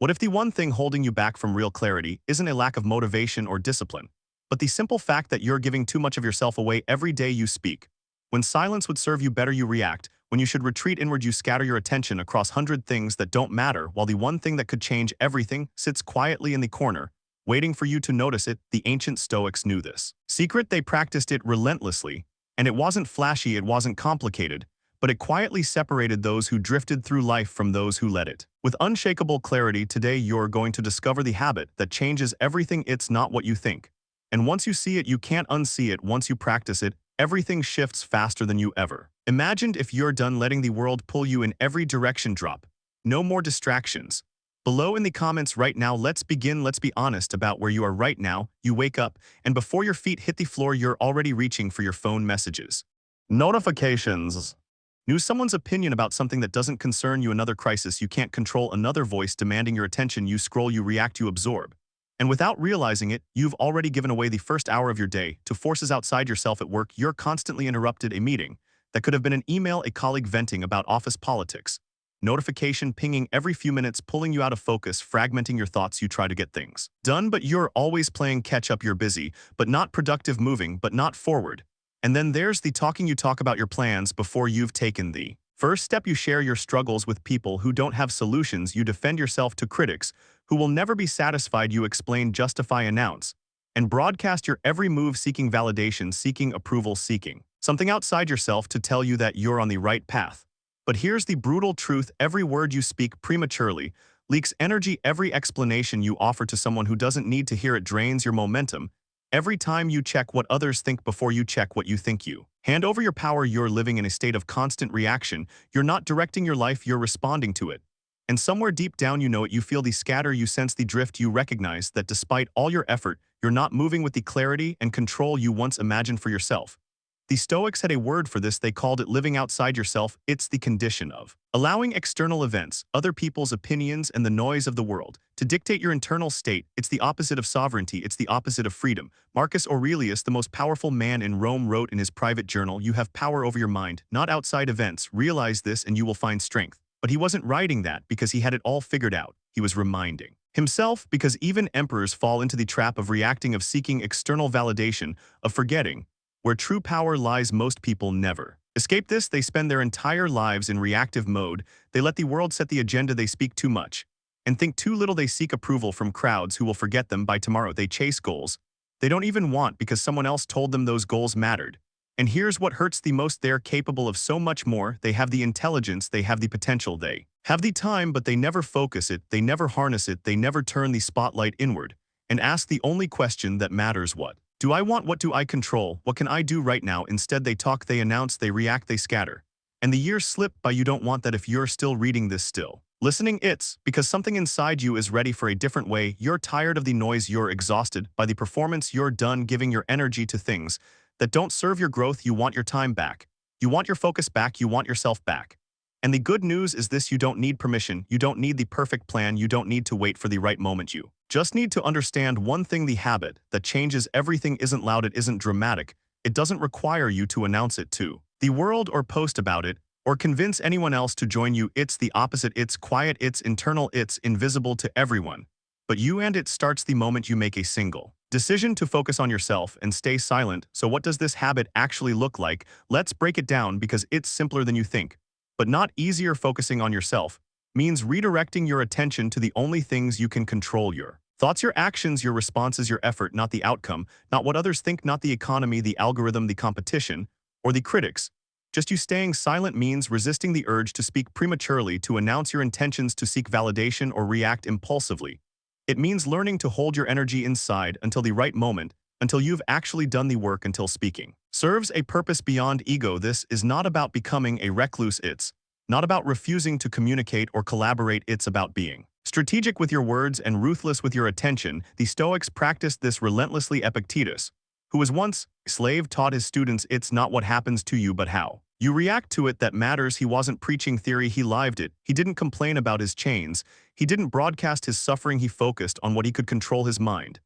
What if the one thing holding you back from real clarity isn't a lack of motivation or discipline, but the simple fact that you're giving too much of yourself away every day you speak? When silence would serve you better, you react. When you should retreat inward, you scatter your attention across 100 things that don't matter, while the one thing that could change everything sits quietly in the corner, waiting for you to notice it. The ancient Stoics knew this secret. They practiced it relentlessly, and it wasn't flashy, it wasn't complicated, but it quietly separated those who drifted through life from those who let it. With unshakable clarity, today you're going to discover the habit that changes everything. It's not what you think. And once you see it, you can't unsee it. Once you practice it, everything shifts faster than you ever imagined. If you're done letting the world pull you in every direction, drop. No more distractions. Below in the comments right now, let's begin. Let's be honest about where you are right now. You wake up, and before your feet hit the floor, you're already reaching for your phone messages, notifications, news, someone's opinion about something that doesn't concern you, another crisis you can't control, another voice demanding your attention. You scroll, you react, you absorb. And without realizing it, you've already given away the first hour of your day to forces outside yourself. At work, you're constantly interrupted. A meeting that could have been an email, a colleague venting about office politics, notification pinging every few minutes, pulling you out of focus, fragmenting your thoughts. You try to get things done, but you're always playing catch up. You're busy, but not productive, moving, but not forward. And then there's the talking. You talk about your plans before you've taken the first step. You share your struggles with people who don't have solutions. You defend yourself to critics who will never be satisfied. You explain, justify, announce, and broadcast your every move, seeking validation, seeking approval, seeking something outside yourself to tell you that you're on the right path. But here's the brutal truth. Every word you speak prematurely leaks energy. Every explanation you offer to someone who doesn't need to hear it drains your momentum. Every time you check what others think before you check what you think, you hand over your power. You're living in a state of constant reaction. You're not directing your life, you're responding to it. And somewhere deep down, you know it. You feel the scatter, you sense the drift. You recognize that despite all your effort, you're not moving with the clarity and control you once imagined for yourself. The Stoics had a word for this. They called it living outside yourself. It's the condition of allowing external events, other people's opinions, and the noise of the world to dictate your internal state. It's the opposite of sovereignty. It's the opposite of freedom. Marcus Aurelius, the most powerful man in Rome, wrote in his private journal, "You have power over your mind, not outside events. Realize this and you will find strength." But he wasn't writing that because he had it all figured out. He was reminding himself, because even emperors fall into the trap of reacting, of seeking external validation, of forgetting where true power lies. Most people never escape this. They spend their entire lives in reactive mode. They let the world set the agenda. They speak too much and think too little. They seek approval from crowds who will forget them by tomorrow. They chase goals they don't even want because someone else told them those goals mattered. And here's what hurts the most. They're capable of so much more. They have the intelligence, they have the potential, they have the time, but they never focus it, they never harness it, they never turn the spotlight inward and ask the only question that matters: what do I want? What do I control? What can I do right now? Instead, they talk, they announce, they react, they scatter. And the years slip by. You don't want that. If you're still reading this, still listening, it's because something inside you is ready for a different way. You're tired of the noise, you're exhausted by the performance, you're done giving your energy to things that don't serve your growth. You want your time back. You want your focus back. You want yourself back. And the good news is this: you don't need permission. You don't need the perfect plan. You don't need to wait for the right moment. You just need to understand one thing: the habit that changes everything isn't loud, it isn't dramatic. It doesn't require you to announce it to the world or post about it or convince anyone else to join you. It's the opposite. It's quiet, it's internal, it's invisible to everyone but you, and it starts the moment you make a single decision to focus on yourself and stay silent. So what does this habit actually look like? Let's break it down, because it's simpler than you think, but not easier. Focusing on yourself means redirecting your attention to the only things you can control: your thoughts, your actions, your responses, your effort, not the outcome, not what others think, not the economy, the algorithm, the competition, or the critics. Just you. Staying silent means resisting the urge to speak prematurely, to announce your intentions, to seek validation, or react impulsively. It means learning to hold your energy inside until the right moment, until you've actually done the work, until speaking serves a purpose beyond ego. This is not about becoming a recluse. It's not about refusing to communicate or collaborate. It's about being strategic with your words and ruthless with your attention. The Stoics practiced this relentlessly. Epictetus, who was once a slave, taught his students, it's not what happens to you, but how you react to it that matters. He wasn't preaching theory, he lived it. He didn't complain about his chains. He didn't broadcast his suffering. He focused on what he could control: his mind.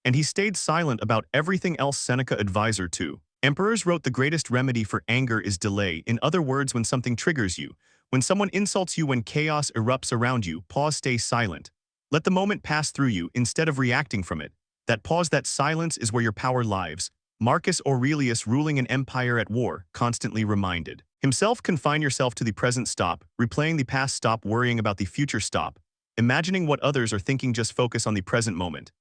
And he stayed silent about everything else. Seneca, advisor to emperors, wrote, "The greatest remedy for anger is delay." In other words, when something triggers you, when someone insults you, when chaos erupts around you, pause, stay silent. Let the moment pass through you instead of reacting from it. That pause, that silence is where your power lies. Marcus Aurelius, ruling an empire at war, constantly reminded himself, confine yourself to the present, stop replaying the past, stop worrying about the future, stop imagining what others are thinking, just focus on the present moment.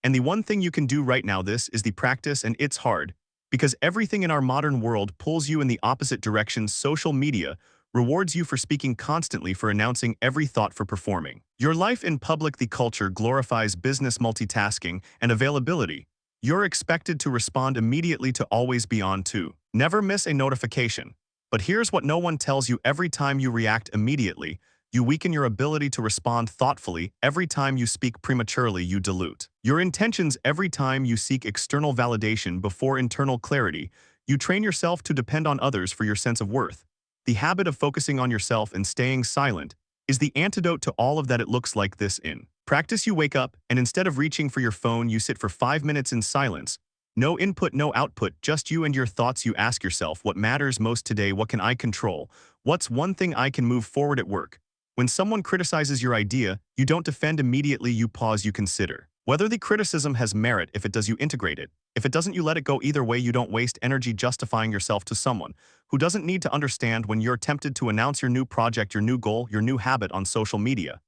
And the one thing you can do right now, this is the practice, and it's hard, because everything in our modern world pulls you in the opposite direction. Social media rewards you for speaking constantly, for announcing every thought, for performing your life in public. The culture glorifies business, multitasking, and availability. You're expected to respond immediately, to always be on, to never miss a notification. But here's what no one tells you: every time you react immediately, you weaken your ability to respond thoughtfully. Every time you speak prematurely, you dilute your intentions. Every time you seek external validation before internal clarity, you train yourself to depend on others for your sense of worth. The habit of focusing on yourself and staying silent is the antidote to all of that. It looks like this: in practice, you wake up, and instead of reaching for your phone, you sit for 5 minutes in silence. No input, no output, just you and your thoughts. You ask yourself, what matters most today? What can I control? What's one thing I can move forward at work? When someone criticizes your idea, you don't defend immediately, you pause, you consider whether the criticism has merit. If it does, you integrate it. If it doesn't, you let it go. Either way, you don't waste energy justifying yourself to someone who doesn't need to understand. When you're tempted to announce your new project, your new goal, your new habit on social media,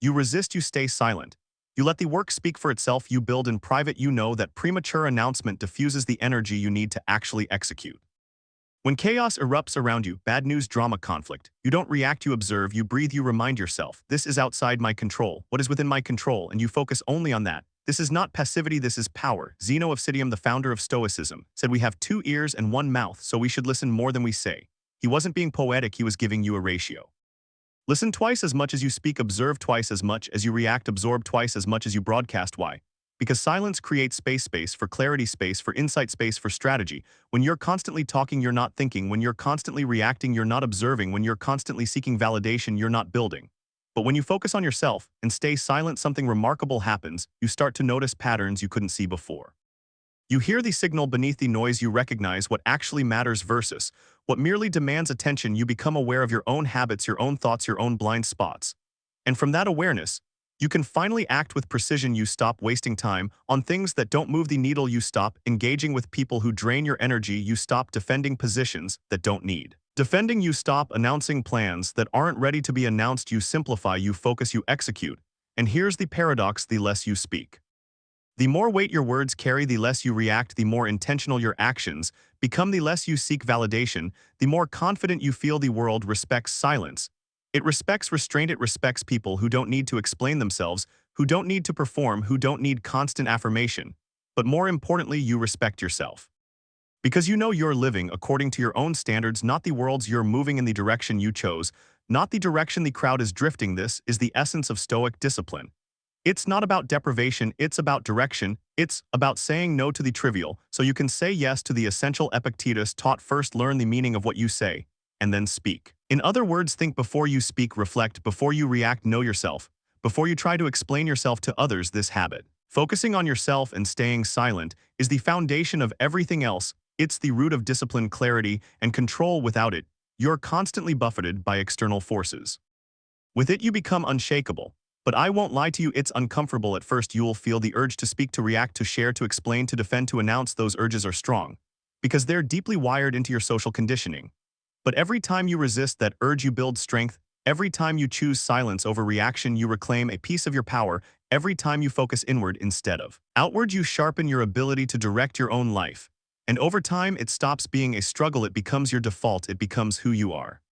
you resist, you stay silent. You let the work speak for itself. You build in private. You know that premature announcement diffuses the energy you need to actually execute. When chaos erupts around you, bad news, drama, conflict, you don't react, you observe, you breathe, you remind yourself, this is outside my control. What is within my control? And you focus only on that. This is not passivity, this is power. Zeno of Citium, the founder of Stoicism, said we have 2 ears and 1 mouth, so we should listen more than we say. He wasn't being poetic, he was giving you a ratio. Listen twice as much as you speak, observe twice as much as you react, absorb twice as much as you broadcast. Why? Because silence creates space for clarity, space for insight, space for strategy. When you're constantly talking, you're not thinking. When you're constantly reacting, you're not observing. When you're constantly seeking validation, you're not building. But when you focus on yourself and stay silent, something remarkable happens. You start to notice patterns you couldn't see before. You hear the signal beneath the noise. You recognize what actually matters versus what merely demands attention. You become aware of your own habits, your own thoughts, your own blind spots. And from that awareness, you can finally act with precision. You stop wasting time on things that don't move the needle. You stop engaging with people who drain your energy. You stop defending positions that don't need defending. You stop announcing plans that aren't ready to be announced. You simplify, you focus, you execute. And here's the paradox: the less you speak, the more weight your words carry. The less you react, the more intentional your actions become. The less you seek validation, the more confident you feel. The world respects silence. It respects restraint. It respects people who don't need to explain themselves, who don't need to perform, who don't need constant affirmation. But more importantly, you respect yourself. Because you know you're living according to your own standards, not the world's. You're moving in the direction you chose, not the direction the crowd is drifting. This is the essence of Stoic discipline. It's not about deprivation, it's about direction. It's about saying no to the trivial, so you can say yes to the essential. Epictetus taught, first learn the meaning of what you say, and then speak. In other words, think before you speak, reflect before you react, know yourself before you try to explain yourself to others. This habit, focusing on yourself and staying silent, is the foundation of everything else. It's the root of discipline, clarity, and control. Without it, you're constantly buffeted by external forces. With it, you become unshakable. But I won't lie to you, it's uncomfortable at first. You'll feel the urge to speak, to react, to share, to explain, to defend, to announce. Those urges are strong because they're deeply wired into your social conditioning. But every time you resist that urge, you build strength. Every time you choose silence over reaction, you reclaim a piece of your power. Every time you focus inward instead of outward, you sharpen your ability to direct your own life. And over time, it stops being a struggle. It becomes your default. It becomes who you are.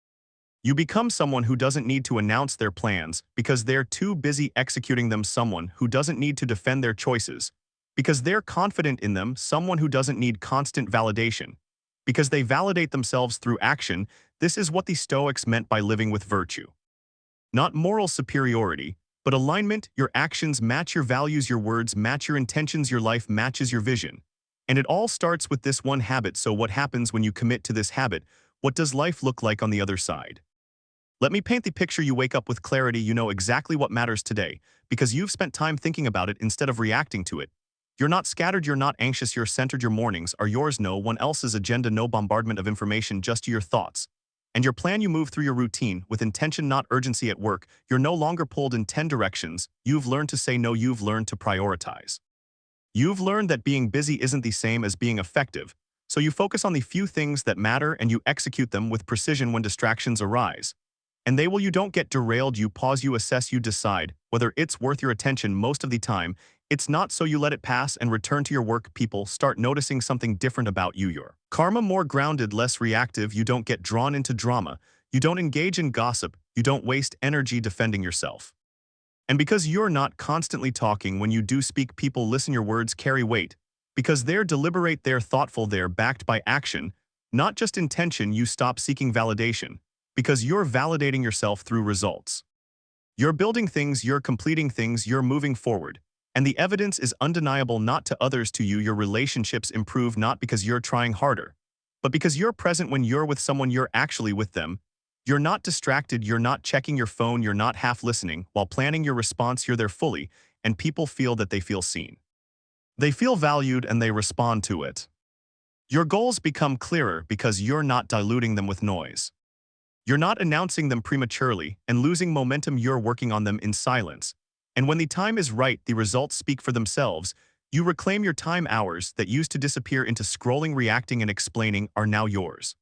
You become someone who doesn't need to announce their plans because they're too busy executing them. Someone who doesn't need to defend their choices because they're confident in them. Someone who doesn't need constant validation because they validate themselves through action. This is what the Stoics meant by living with virtue. Not moral superiority, but alignment. Your actions match your values, your words match your intentions, your life matches your vision. And it all starts with this one habit. So what happens when you commit to this habit? What does life look like on the other side? Let me paint the picture. You wake up with clarity. You know exactly what matters today because you've spent time thinking about it instead of reacting to it. You're not scattered, you're not anxious, you're centered. Your mornings are yours, no one else's agenda, no bombardment of information, just your thoughts. and your plan you move through your routine with intention not urgency at work, you're no longer pulled in 10 directions, you've learned to say no, you've learned to prioritize. You've learned that being busy isn't the same as being effective, so you focus on the few things that matter and you execute them with precision when distractions arise. And you don't get derailed, you pause, you assess, you decide whether it's worth your attention. Most of the time, it's not, so you let it pass and return to your work. People start noticing something different about you. Your karma more grounded, less reactive, you don't get drawn into drama, you don't engage in gossip, you don't waste energy defending yourself. And because you're not constantly talking, when you do speak, people listen, your words carry weight. Because they're deliberate, they're thoughtful, they're backed by action, not just intention. You stop seeking validation, because you're validating yourself through results. You're building things, you're completing things, you're moving forward. And the evidence is undeniable, not to others, to you. Your relationships improve not because you're trying harder, but because you're present. When you're with someone, you're actually with them. You're not distracted, you're not checking your phone, you're not half listening. While planning your response, you're there fully, and people feel that they feel seen. They feel valued and they respond to it. Your goals become clearer because you're not diluting them with noise. You're not announcing them prematurely and losing momentum, you're working on them in silence. And when the time is right, the results speak for themselves. You reclaim your time. Hours that used to disappear into scrolling, reacting, and explaining are now yours.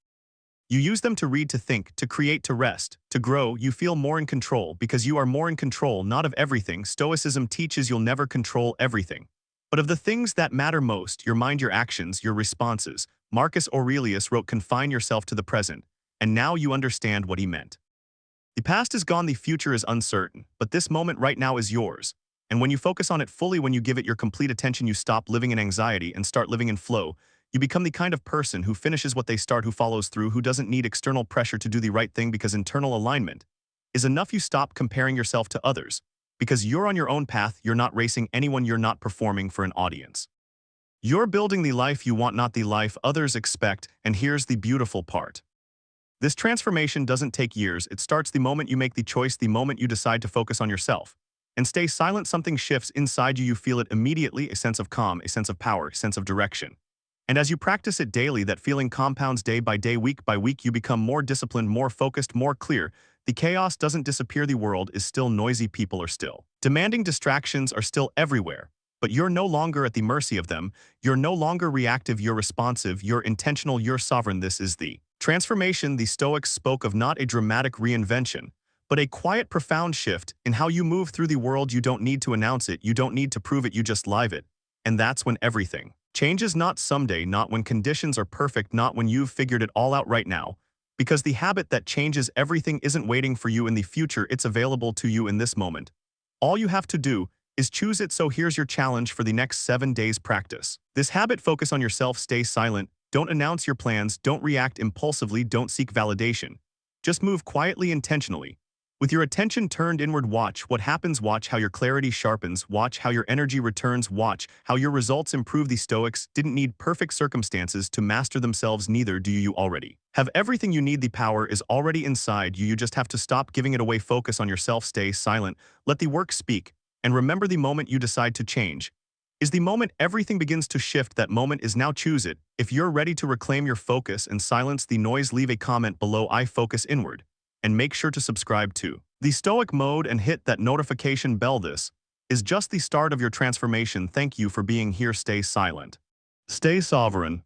You use them to read, to think, to create, to rest, to grow. You feel more in control because you are more in control, not of everything. Stoicism teaches you'll never control everything, but of the things that matter most: your mind, your actions, your responses. Marcus Aurelius wrote, "Confine yourself to the present," and now you understand what he meant. The past is gone, the future is uncertain, but this moment right now is yours. And when you focus on it fully, when you give it your complete attention, you stop living in anxiety and start living in flow. You become the kind of person who finishes what they start, who follows through, who doesn't need external pressure to do the right thing because internal alignment is enough. You stop comparing yourself to others because you're on your own path. You're not racing anyone, you're not performing for an audience. You're building the life you want, not the life others expect. And here's the beautiful part. This transformation doesn't take years. It starts the moment you make the choice, the moment you decide to focus on yourself and stay silent. Something shifts inside you. You feel it immediately, a sense of calm, a sense of power, a sense of direction. And as you practice it daily, that feeling compounds day by day, week by week. You become more disciplined, more focused, more clear. The chaos doesn't disappear. The world is still noisy. People are still demanding. Distractions are still everywhere. But you're no longer at the mercy of them. You're no longer reactive. You're responsive. You're intentional. You're sovereign. This is the transformation the Stoics spoke of, not a dramatic reinvention, but a quiet, profound shift in how you move through the world. You don't need to announce it. You don't need to prove it. You just live it. And that's when everything changes. Not someday, not when conditions are perfect, not when you've figured it all out. Right now. Because the habit that changes everything isn't waiting for you in the future, it's available to you in this moment. All you have to do is choose it. So here's your challenge for the next 7 days. Practice this habit. Focus on yourself. Stay silent. Don't announce your plans. Don't react impulsively. Don't seek validation. Just move quietly, intentionally. With your attention turned inward, watch what happens. Watch how your clarity sharpens. Watch how your energy returns. Watch how your results improve. The Stoics didn't need perfect circumstances to master themselves. Neither do you. You already have everything you need. The power is already inside you. You just have to stop giving it away. Focus on yourself. Stay silent. Let the work speak. And remember, the moment you decide to change is the moment everything begins to shift. That moment is now. Choose it. If you're ready to reclaim your focus and silence the noise, leave a comment below. I focus inward. And make sure to subscribe to the Stoic Mode and hit that notification bell. This is just the start of your transformation. Thank you for being here. Stay silent. Stay sovereign.